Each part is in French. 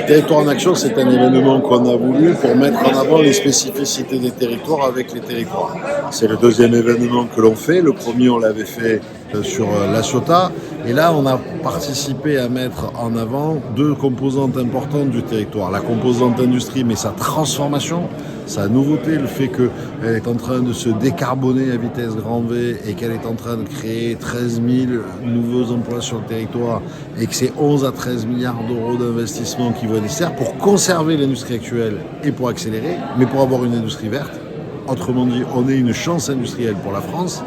Territoire en Action, c'est un événement qu'on a voulu pour mettre en avant les spécificités des territoires avec les territoires. C'est le deuxième événement que l'on fait. Le premier, on l'avait fait sur La Ciotat. Et là, on a participé à mettre en avant deux composantes importantes du territoire. La composante industrie, mais sa transformation, sa nouveauté, le fait qu'elle est en train de se décarboner à vitesse grand V et qu'elle est en train de créer 13 000 nouveaux emplois sur le territoire et que c'est 11 à 13 milliards d'euros d'investissement qui vont nécessaire pour conserver l'industrie actuelle et pour accélérer, mais pour avoir une industrie verte. Autrement dit, on est une chance industrielle pour la France.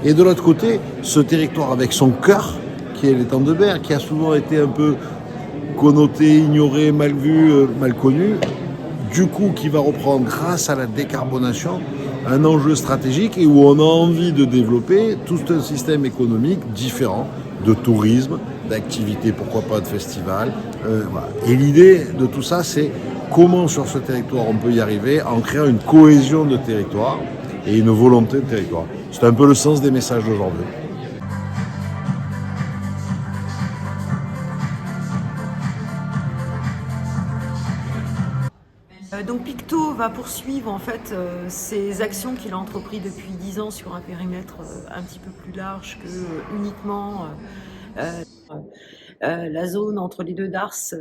Et de l'autre côté, ce territoire avec son cœur, qui est l'étang de Berre, qui a souvent été un peu connoté, ignoré, mal vu, mal connu, du coup qui va reprendre grâce à la décarbonation un enjeu stratégique et où on a envie de développer tout un système économique différent de tourisme, d'activités, pourquoi pas de festivals. Voilà. Et l'idée de tout ça, c'est comment sur ce territoire on peut y arriver en créant une cohésion de territoire et une volonté de territoire. C'est un peu le sens des messages d'aujourd'hui. Donc Picto va poursuivre en fait ses actions qu'il a entreprises depuis 10 ans sur un périmètre un petit peu plus large que uniquement la zone entre les deux darses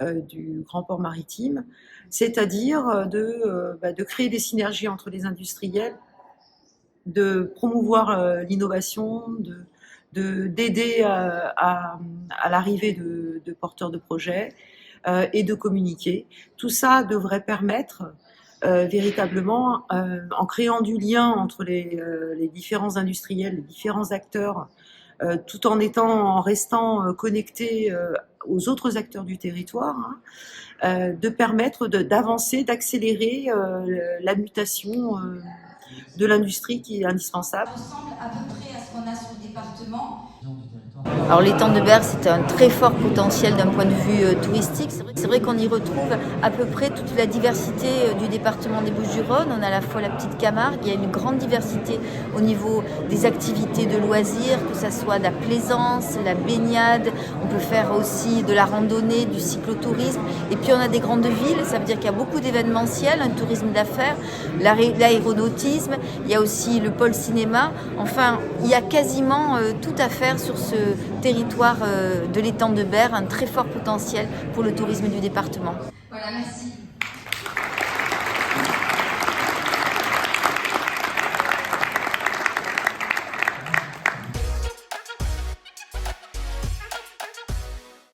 du Grand Port Maritime, c'est-à-dire de créer des synergies entre les industriels, de promouvoir l'innovation, d'aider à l'arrivée de porteurs de projets et de communiquer. Tout ça devrait permettre véritablement, en créant du lien entre les différents industriels, les différents acteurs, tout en restant connectés aux autres acteurs du territoire, de permettre d'avancer, d'accélérer la mutation de l'industrie qui est indispensable. Ça ressemble à peu près à ce qu'on a sur le département. Alors l'étang de Berre, c'est un très fort potentiel d'un point de vue touristique. C'est vrai qu'on y retrouve à peu près toute la diversité du département des Bouches-du-Rhône. On a à la fois la petite Camargue, il y a une grande diversité au niveau des activités de loisirs, que ce soit de la plaisance, la baignade, on peut faire aussi de la randonnée, du cyclotourisme. Et puis on a des grandes villes, ça veut dire qu'il y a beaucoup d'événementiels, un tourisme d'affaires, l'aéronautisme, il y a aussi le pôle cinéma. Enfin, il y a quasiment tout à faire sur ce territoire de l'étang de Berre, un très fort potentiel pour le tourisme du département. Voilà, merci.